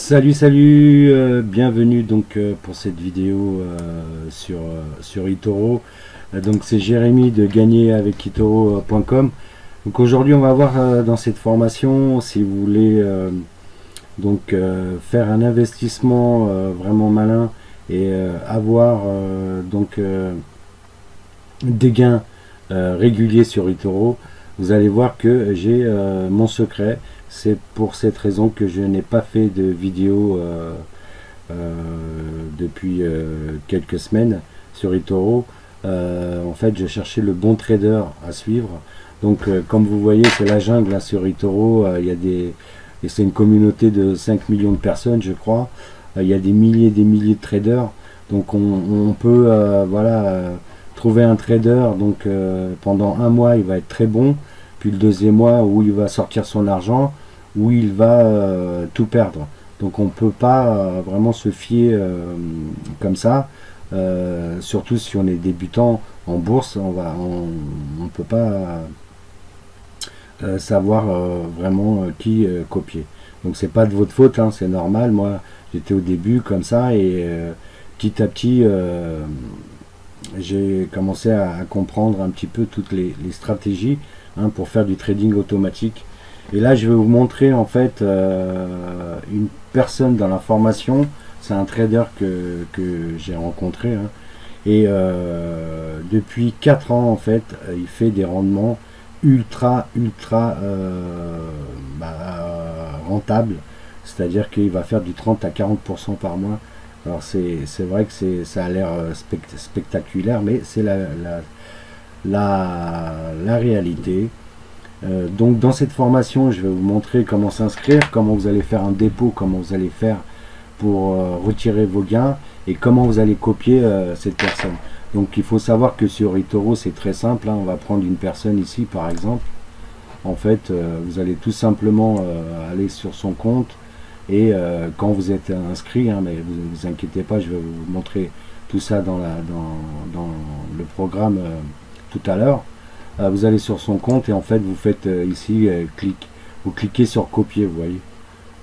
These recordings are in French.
Salut, bienvenue donc pour cette vidéo sur eToro. Donc c'est Jérémy de gagneravecitoro.com. Donc aujourd'hui on va voir dans cette formation, si vous voulez faire un investissement vraiment malin et avoir des gains réguliers sur eToro. Vous allez voir que j'ai mon secret. C'est pour cette raison que je n'ai pas fait de vidéo depuis quelques semaines sur eToro. En fait, je cherchais le bon trader à suivre. Donc, comme vous voyez, c'est la jungle là, sur eToro. Il y a et c'est une communauté de 5 millions de personnes, je crois. Il y a des milliers et des milliers de traders. Donc, on peut trouver un trader. Donc, pendant un mois, il va être très bon. Puis le deuxième mois où il va sortir son argent, où il va tout perdre. Donc on ne peut pas vraiment se fier comme ça, surtout si on est débutant en bourse, on ne peut pas savoir vraiment qui copier. Donc c'est pas de votre faute, hein, c'est normal. Moi j'étais au début comme ça et petit à petit j'ai commencé à comprendre un petit peu toutes les stratégies pour faire du trading automatique. Et là je vais vous montrer en fait une personne dans la formation. C'est un trader que j'ai rencontré et depuis 4 ans en fait il fait des rendements ultra rentables, c'est à dire qu'il va faire du 30 à 40% par mois. Alors c'est vrai que ça a l'air spectaculaire, mais c'est la réalité. Donc dans cette formation je vais vous montrer comment s'inscrire, comment vous allez faire un dépôt, comment vous allez faire pour retirer vos gains et comment vous allez copier cette personne. Donc il faut savoir que sur eToro c'est très simple, on va prendre une personne ici par exemple. En fait vous allez tout simplement aller sur son compte et quand vous êtes inscrit, mais vous inquiétez pas, je vais vous montrer tout ça dans le programme tout à l'heure. Vous allez sur son compte et en fait vous faites ici vous cliquez sur copier, vous voyez.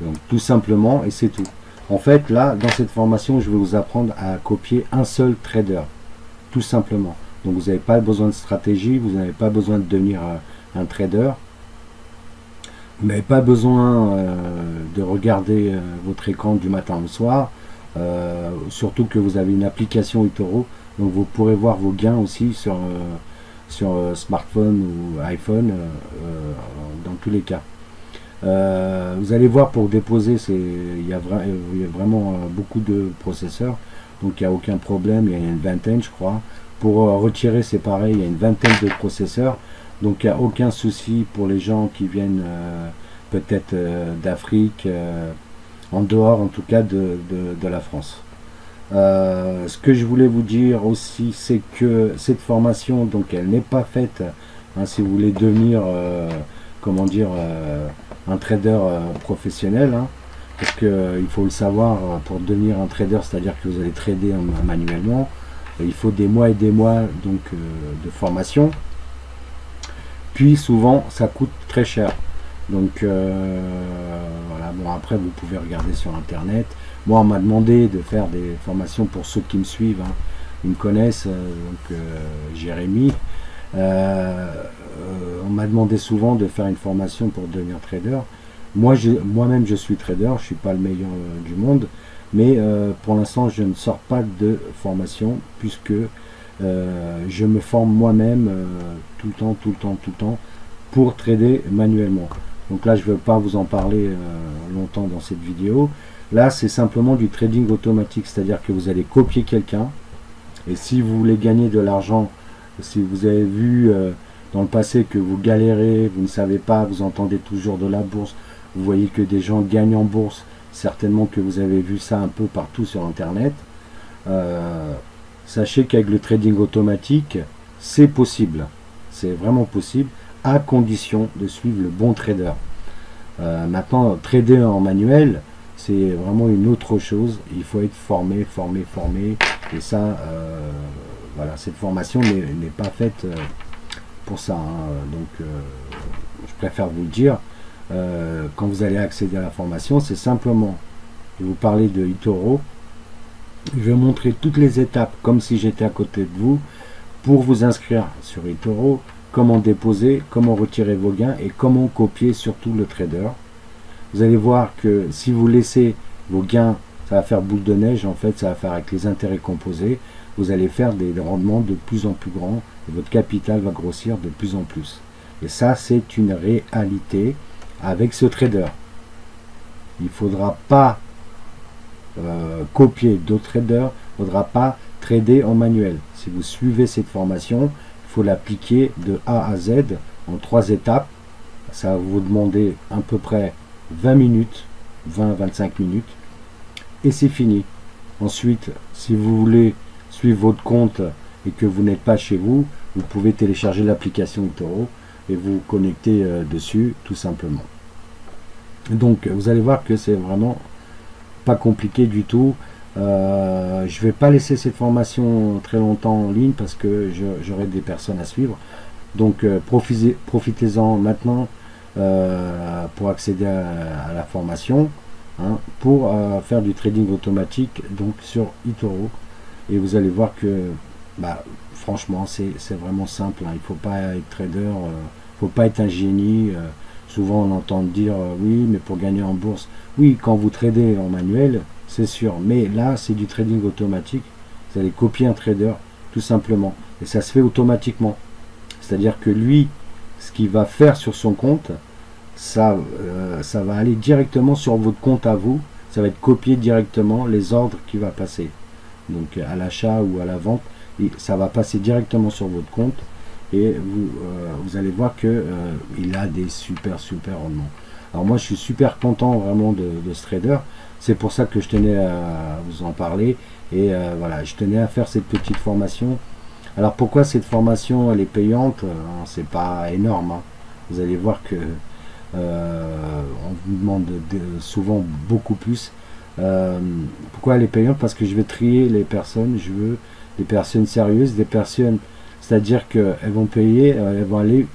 Donc tout simplement, et c'est tout. En fait là dans cette formation je vais vous apprendre à copier un seul trader, tout simplement. Donc vous n'avez pas besoin de stratégie, vous n'avez pas besoin de devenir un trader, vous n'avez pas besoin de regarder votre écran du matin au soir, surtout que vous avez une application eToro, donc vous pourrez voir vos gains aussi sur smartphone ou iPhone, dans tous les cas. Vous allez voir, pour déposer, il y a vraiment beaucoup de processeurs, donc il n'y a aucun problème. Il y a une vingtaine, je crois. Pour retirer, c'est pareil, il y a une vingtaine de processeurs, donc il n'y a aucun souci pour les gens qui viennent peut-être d'Afrique, en dehors en tout cas de la France. Ce que je voulais vous dire aussi, c'est que cette formation, donc elle n'est pas faite si vous voulez devenir comment dire un trader professionnel, parce que il faut le savoir, pour devenir un trader, c'est à dire que vous allez trader manuellement, il faut des mois et des mois donc de formation, puis souvent ça coûte très cher. Donc voilà, bon, après vous pouvez regarder sur internet. Moi on m'a demandé de faire des formations, pour ceux qui me suivent, ils me connaissent, Jérémy, on m'a demandé souvent de faire une formation pour devenir trader. Moi-même je suis trader, je suis pas le meilleur du monde, mais pour l'instant je ne sors pas de formation, puisque je me forme moi-même tout le temps pour trader manuellement. Donc là je ne veux pas vous en parler longtemps dans cette vidéo. Là c'est simplement du trading automatique, c'est à dire que vous allez copier quelqu'un, et si vous voulez gagner de l'argent, si vous avez vu dans le passé que vous galérez, vous ne savez pas, vous entendez toujours de la bourse, vous voyez que des gens gagnent en bourse, certainement que vous avez vu ça un peu partout sur internet, sachez qu'avec le trading automatique c'est possible, c'est vraiment possible, à condition de suivre le bon trader. Maintenant, trader en manuel, c'est vraiment une autre chose. Il faut être formé, et ça, voilà, cette formation n'est pas faite pour ça, donc je préfère vous le dire. Quand vous allez accéder à la formation, c'est simplement je vais vous parler de eToro. Je vais montrer toutes les étapes comme si j'étais à côté de vous pour vous inscrire sur eToro, comment déposer, comment retirer vos gains et comment copier surtout le trader. Vous allez voir que si vous laissez vos gains, ça va faire boule de neige, en fait ça va faire avec les intérêts composés, vous allez faire des rendements de plus en plus grands et votre capital va grossir de plus en plus. Et ça c'est une réalité avec ce trader. Il ne faudra pas copier d'autres traders, il ne faudra pas trader en manuel. Si vous suivez cette formation, il faut l'appliquer de A à Z en 3 étapes. Ça va vous demander à peu près 20 minutes, 20-25 minutes, et c'est fini. Ensuite, si vous voulez suivre votre compte et que vous n'êtes pas chez vous, vous pouvez télécharger l'application eToro et vous connecter dessus tout simplement. Donc vous allez voir que c'est vraiment pas compliqué du tout. Je vais pas laisser cette formation très longtemps en ligne parce que j'aurai des personnes à suivre. Donc profitez-en maintenant pour accéder à la formation, hein, pour faire du trading automatique donc sur eToro. Et vous allez voir que franchement c'est vraiment simple, hein. Il faut pas être trader, faut pas être un génie. Souvent on entend dire oui mais pour gagner en bourse, oui quand vous tradez en manuel c'est sûr, mais là c'est du trading automatique. Vous allez copier un trader tout simplement et ça se fait automatiquement, c'est à dire que lui ce qu'il va faire sur son compte, ça va aller directement sur votre compte à vous, ça va être copié directement les ordres qui va passer, donc à l'achat ou à la vente, et ça va passer directement sur votre compte. Et vous allez voir que il a des super rendements. Alors moi je suis super content vraiment de ce trader, c'est pour ça que je tenais à vous en parler, et voilà, je tenais à faire cette petite formation. Alors pourquoi cette formation elle est payante? C'est pas énorme, hein. Vous allez voir que on vous demande souvent beaucoup plus. Pourquoi elle est payante? Parce que je vais trier les personnes, je veux des personnes sérieuses, des personnes, c'est-à-dire qu'elles vont payer, elles vont aller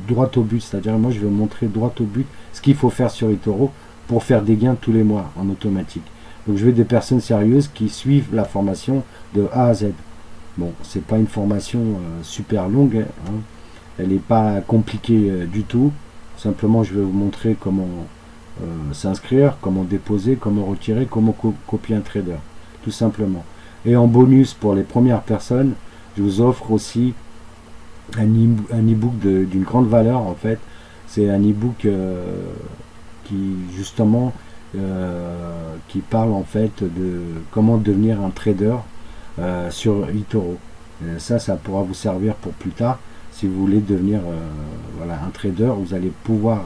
droit au but, c'est-à-dire moi je vais montrer droit au but ce qu'il faut faire sur eToro pour faire des gains tous les mois en automatique. Donc je veux des personnes sérieuses qui suivent la formation de A à Z. Bon, c'est pas une formation super longue, hein. Elle n'est pas compliquée du tout. Simplement je vais vous montrer comment s'inscrire, comment déposer, comment retirer, comment copier un trader, tout simplement. Et en bonus pour les premières personnes, je vous offre aussi un e-book d'une grande valeur en fait. C'est un e-book qui justement qui parle en fait de comment devenir un trader sur eToro. Ça pourra vous servir pour plus tard. Si vous voulez devenir voilà, un trader, vous allez pouvoir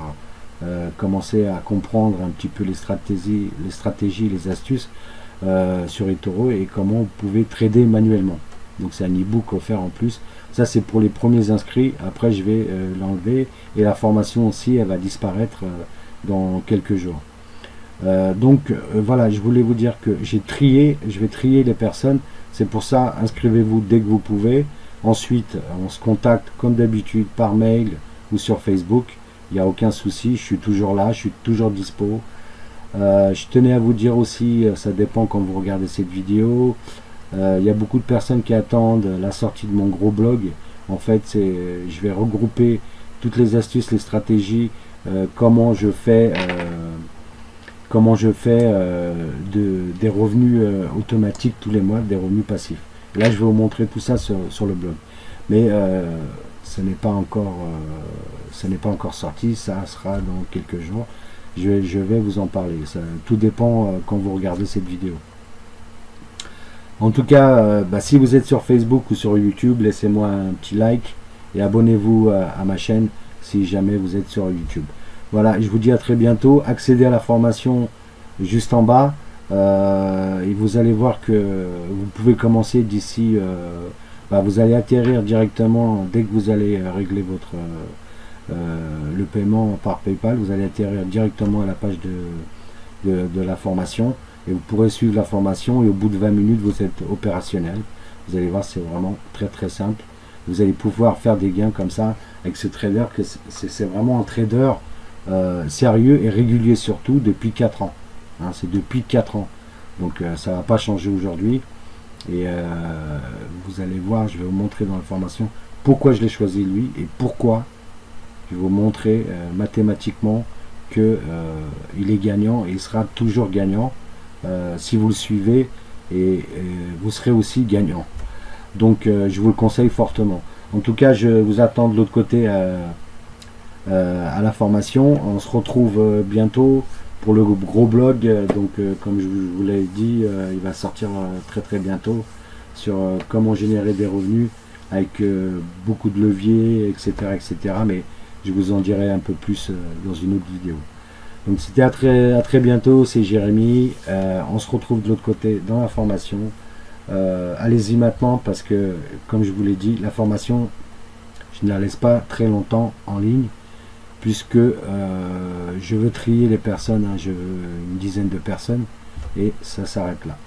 commencer à comprendre un petit peu les stratégies, les astuces sur eToro et comment vous pouvez trader manuellement. Donc c'est un e-book offert en plus. Ça c'est pour les premiers inscrits. Après je vais l'enlever et la formation aussi elle va disparaître dans quelques jours. Voilà, je voulais vous dire que je vais trier les personnes. C'est pour ça, inscrivez-vous dès que vous pouvez. Ensuite on se contacte comme d'habitude par mail ou sur Facebook. Il n'y a aucun souci, je suis toujours là, je suis toujours dispo. Je tenais à vous dire aussi, ça dépend quand vous regardez cette vidéo. Il y a beaucoup de personnes qui attendent la sortie de mon gros blog. En fait, je vais regrouper toutes les astuces, les stratégies, comment je fais des revenus automatiques tous les mois, des revenus passifs. Là, je vais vous montrer tout ça sur le blog. Mais ce n'est pas encore sorti, ça sera dans quelques jours. Je vais vous en parler. Tout dépend quand vous regardez cette vidéo. En tout cas, si vous êtes sur Facebook ou sur YouTube, laissez-moi un petit like et abonnez-vous à ma chaîne si jamais vous êtes sur YouTube. Voilà, je vous dis à très bientôt. Accédez à la formation juste en bas et vous allez voir que vous pouvez commencer d'ici. Vous allez atterrir directement dès que vous allez régler votre le paiement par PayPal. Vous allez atterrir directement à la page de la formation. Et vous pourrez suivre la formation et au bout de 20 minutes vous êtes opérationnel. Vous allez voir, c'est vraiment très simple. Vous allez pouvoir faire des gains comme ça avec ce trader, que c'est vraiment un trader sérieux et régulier surtout depuis 4 ans. hein, c'est depuis 4 ans. Donc ça va pas changer aujourd'hui. Et vous allez voir, je vais vous montrer dans la formation pourquoi je l'ai choisi lui et pourquoi je vais vous montrer mathématiquement que il est gagnant et il sera toujours gagnant si vous le suivez, et vous serez aussi gagnant. Donc je vous le conseille fortement. En tout cas, je vous attends de l'autre côté à la formation. On se retrouve bientôt pour le gros blog. Donc comme je vous l'ai dit, il va sortir très très bientôt sur comment générer des revenus avec beaucoup de leviers, etc., etc. Mais je vous en dirai un peu plus dans une autre vidéo. Donc c'était à très bientôt, c'est Jérémy. On se retrouve de l'autre côté dans la formation. Allez-y maintenant parce que, comme je vous l'ai dit, la formation, je ne la laisse pas très longtemps en ligne puisque je veux trier les personnes, hein, je veux une dizaine de personnes et ça s'arrête là.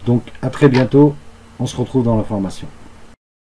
Donc à très bientôt, on se retrouve dans la formation.